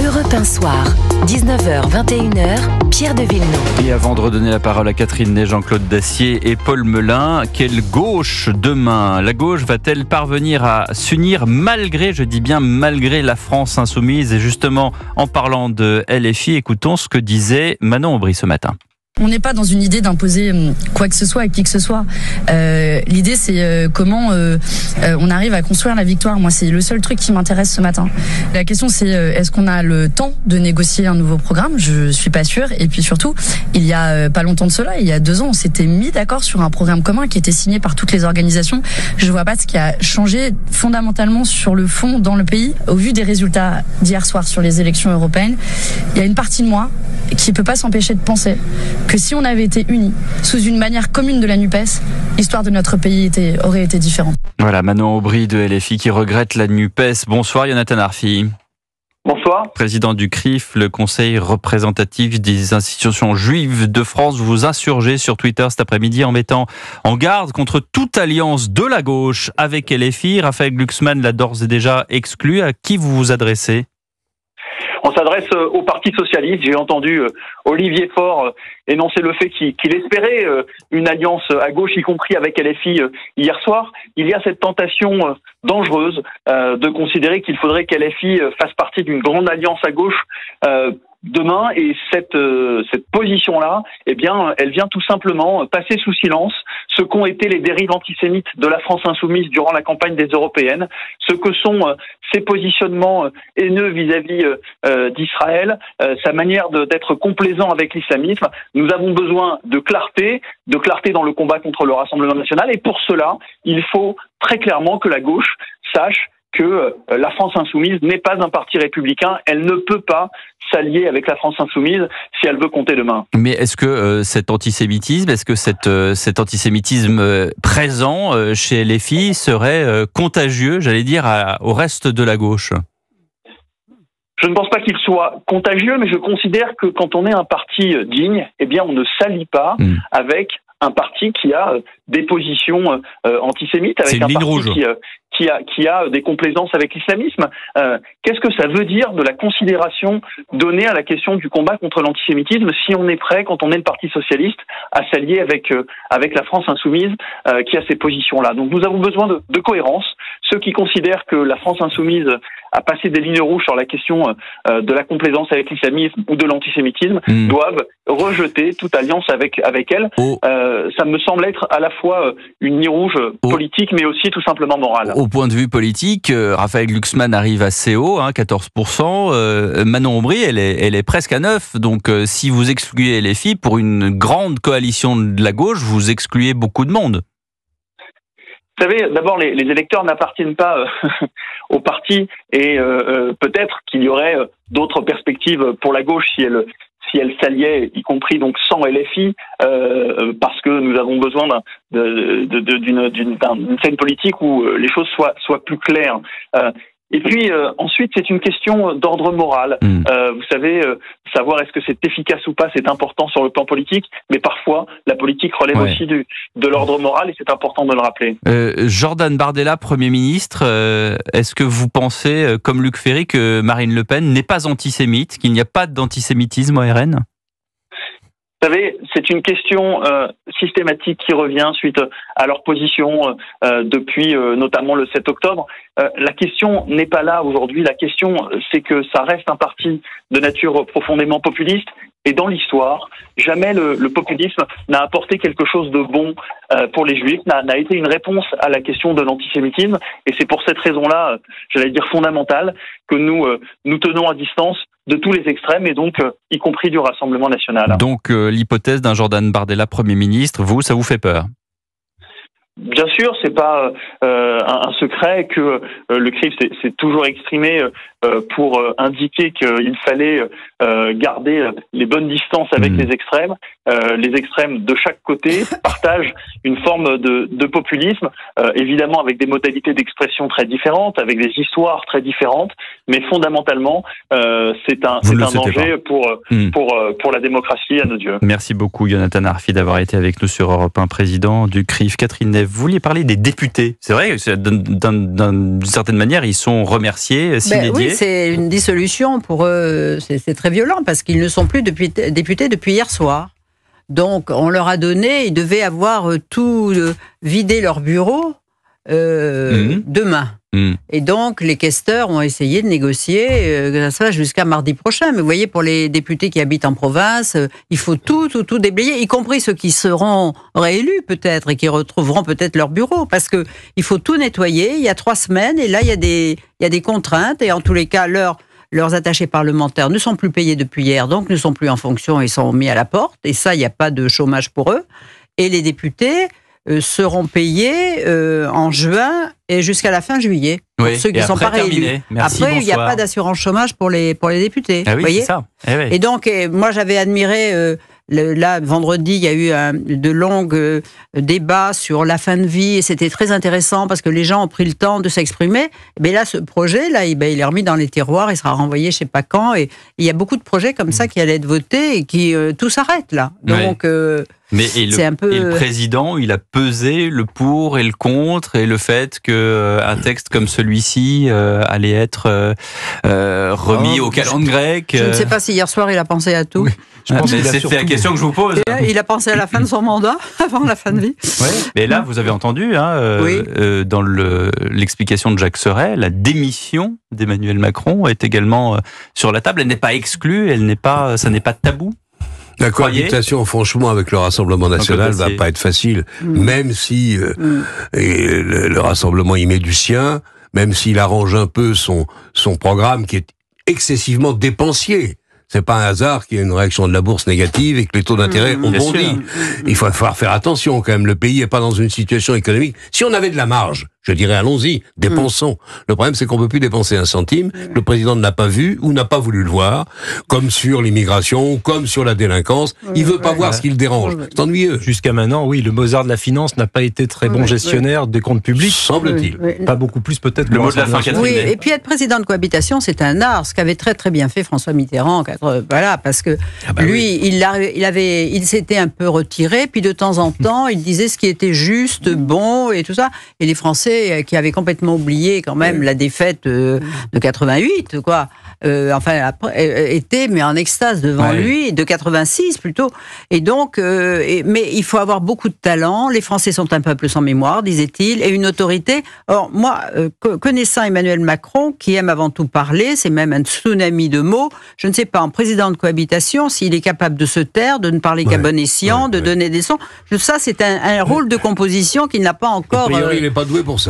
Europe 1 Soir, 19h-21h, Pierre de Villeneuve. Et avant de redonner la parole à Catherine Ney, Jean-Claude Dacier et Paul Melun, quelle gauche demain? La gauche va-t-elle parvenir à s'unir malgré, je dis bien malgré, la France insoumise? Et justement, en parlant de LFI, écoutons ce que disait Manon Aubry ce matin. On n'est pas dans une idée d'imposer quoi que ce soit à qui que ce soit. L'idée, c'est comment on arrive à construire la victoire. Moi, c'est le seul truc qui m'intéresse ce matin. La question, c'est est-ce qu'on a le temps de négocier un nouveau programme? Je suis pas sûre. Et puis surtout, il y a pas longtemps de cela, il y a 2 ans, on s'était mis d'accord sur un programme commun qui était signé par toutes les organisations. Je vois pas ce qui a changé fondamentalement sur le fond dans le pays. Au vu des résultats d'hier soir sur les élections européennes, il y a une partie de moi qui peut pas s'empêcher de penser que si on avait été unis sous une bannière commune de la NUPES, l'histoire de notre pays aurait été différente. Voilà, Manon Aubry de LFI qui regrette la NUPES. Bonsoir Jonathan Arfi. Bonsoir. Président du CRIF, le Conseil représentatif des institutions juives de France. Vous vous insurgez sur Twitter cet après-midi en mettant en garde contre toute alliance de la gauche avec LFI. Raphaël Glucksmann l'a d'ores et déjà exclu. À qui vous vous adressez ? On s'adresse au Parti socialiste. J'ai entendu Olivier Faure énoncer le fait qu'il espérait une alliance à gauche, y compris avec LFI hier soir. Il y a cette tentation dangereuse de considérer qu'il faudrait qu'LFI fasse partie d'une grande alliance à gauche demain, et cette position-là, eh bien, elle vient tout simplement passer sous silence ce qu'ont été les dérives antisémites de la France insoumise durant la campagne des européennes, ce que sont ses positionnements haineux vis-à-vis d'Israël, sa manière d'être complaisant avec l'islamisme. Nous avons besoin de clarté dans le combat contre le Rassemblement national, et pour cela, il faut très clairement que la gauche sache que la France insoumise n'est pas un parti républicain. Elle ne peut pas s'allier avec la France insoumise si elle veut compter demain. Mais est-ce que cet antisémitisme, cet antisémitisme présent chez LFI serait contagieux, j'allais dire, au reste de la gauche ? Je ne pense pas qu'il soit contagieux, mais je considère que quand on est un parti digne, eh bien, on ne s'allie pas avec un parti qui a des positions antisémites, avec un parti qui a des complaisances avec l'islamisme. Qu'est-ce que ça veut dire de la considération donnée à la question du combat contre l'antisémitisme si on est prêt, quand on est le Parti socialiste, à s'allier avec la France insoumise qui a ces positions-là? Donc nous avons besoin de cohérence. Ceux qui considèrent que la France insoumise a passé des lignes rouges sur la question de la complaisance avec l'islamisme ou de l'antisémitisme doivent rejeter toute alliance avec elle. Ça me semble être à la fois une ligne rouge politique, mais aussi tout simplement morale. Au point de vue politique, Raphaël Glucksmann arrive assez haut, 14%. Manon Aubry, elle est presque à 9%. Donc si vous excluez LFI pour une grande coalition de la gauche, vous excluez beaucoup de monde. Vous savez, d'abord, les électeurs n'appartiennent pas au parti, et peut-être qu'il y aurait d'autres perspectives pour la gauche si elle s'alliait, y compris donc sans LFI, parce que nous avons besoin d'une scène politique où les choses soient plus claires. Et puis ensuite, c'est une question d'ordre moral. Vous savez, savoir est-ce que c'est efficace ou pas, c'est important sur le plan politique, mais parfois la politique relève aussi de l'ordre moral, et c'est important de le rappeler. Jordan Bardella, Premier ministre, est-ce que vous pensez, comme Luc Ferry, que Marine Le Pen n'est pas antisémite, qu'il n'y a pas d'antisémitisme au RN ? Vous savez, c'est une question systématique qui revient suite à leur position depuis notamment le 7 octobre. La question n'est pas là aujourd'hui. La question, c'est que ça reste un parti de nature profondément populiste. Et dans l'histoire, jamais le populisme n'a apporté quelque chose de bon pour les Juifs, n'a été une réponse à la question de l'antisémitisme. Et c'est pour cette raison-là, j'allais dire fondamentale, que nous tenons à distance de tous les extrêmes, et donc y compris du Rassemblement national. Donc l'hypothèse d'un Jordan Bardella Premier ministre, ça vous fait peur ? Bien sûr, c'est pas un secret que le CRIF s'est toujours exprimé pour indiquer qu'il fallait garder les bonnes distances avec les extrêmes. Les extrêmes de chaque côté partagent une forme de populisme, évidemment avec des modalités d'expression très différentes, avec des histoires très différentes, mais fondamentalement, c'est un danger pour la démocratie à nos yeux. Merci beaucoup Jonathan Arfi d'avoir été avec nous sur Europe 1, président du CRIF. Catherine Ney, vous vouliez parler des députés. C'est vrai que d'une certaine manière, ils sont remerciés, sine die. c'est une dissolution pour eux. C'est très violent parce qu'ils ne sont plus députés depuis hier soir. Donc, on leur a donné, ils devaient avoir tout vidé leur bureau demain. Et donc, les questeurs ont essayé de négocier que ça se fasse jusqu'à mardi prochain. Mais vous voyez, pour les députés qui habitent en province, il faut tout déblayer, y compris ceux qui seront réélus peut-être et qui retrouveront peut-être leur bureau. Parce que il faut tout nettoyer. Il y a 3 semaines et là, il y a des contraintes. Et en tous les cas, leurs attachés parlementaires ne sont plus payés depuis hier, donc ne sont plus en fonction et sont mis à la porte. Et ça, il n'y a pas de chômage pour eux. Et les députés seront payés en juin et jusqu'à la fin juillet. Pour ceux qui ne sont pas réélus. Après, il n'y a pas d'assurance chômage pour les députés. Ah oui, voyez, c'est ça. Et donc, moi, j'avais admiré... Là, vendredi, il y a eu de longs débats sur la fin de vie et c'était très intéressant parce que les gens ont pris le temps de s'exprimer. Mais là, ce projet, là, il est remis dans les tiroirs, il sera renvoyé je ne sais pas quand. Et il y a beaucoup de projets comme ça qui allaient être votés et qui tout s'arrête là. Donc, c'est un peu... Et le président, il a pesé le pour et le contre et le fait qu'un texte comme celui-ci allait être remis au calendrier grec. Je ne sais pas si hier soir il a pensé à tout. Oui. C'est la question que je vous pose. Il a pensé à la fin de son mandat, avant la fin de vie. Ouais, mais là, vous avez entendu, dans l'explication de Jacques Serret, la démission d'Emmanuel Macron est également sur la table. Elle n'est pas exclue, ça n'est pas tabou. La cohabitation, franchement, avec le Rassemblement national, va pas être facile. Même si le Rassemblement y met du sien, même s'il arrange un peu son programme qui est excessivement dépensier. C'est pas un hasard qu'il y ait une réaction de la bourse négative et que les taux d'intérêt ont bondi. Il faut falloir faire attention quand même. Le pays n'est pas dans une situation économique. Si on avait de la marge, je dirais allons-y, dépensons. Le problème, c'est qu'on peut plus dépenser un centime. Le président ne l'a pas vu ou n'a pas voulu le voir, comme sur l'immigration, comme sur la délinquance. Il veut pas voir ce qui le dérange. C'est ennuyeux. Jusqu'à maintenant, oui, le Mozart de la finance n'a pas été très bon gestionnaire des comptes publics. Semble-t-il. Pas beaucoup plus peut-être. Le mot de la fin, Catherine. Oui, et puis être président de cohabitation, c'est un art, ce qu'avait très très bien fait François Mitterrand. Voilà, parce que lui, il s'était un peu retiré, puis de temps en temps, il disait ce qui était juste, bon et tout ça. Et les Français qui avaient complètement oublié quand même la défaite de 88, quoi. Étaient mais en extase devant lui, de 86 plutôt. Et donc, mais il faut avoir beaucoup de talent. Les Français sont un peuple sans mémoire, disait-il, et une autorité. Or, moi, connaissant Emmanuel Macron, qui aime avant tout parler, c'est même un tsunami de mots. Je ne sais pas, en président de cohabitation, s'il est capable de se taire, de ne parler qu'à bon escient, de donner des sons. Ça, c'est un rôle de composition qu'il n'a pas encore. A priori, il n'est pas doué pour ça.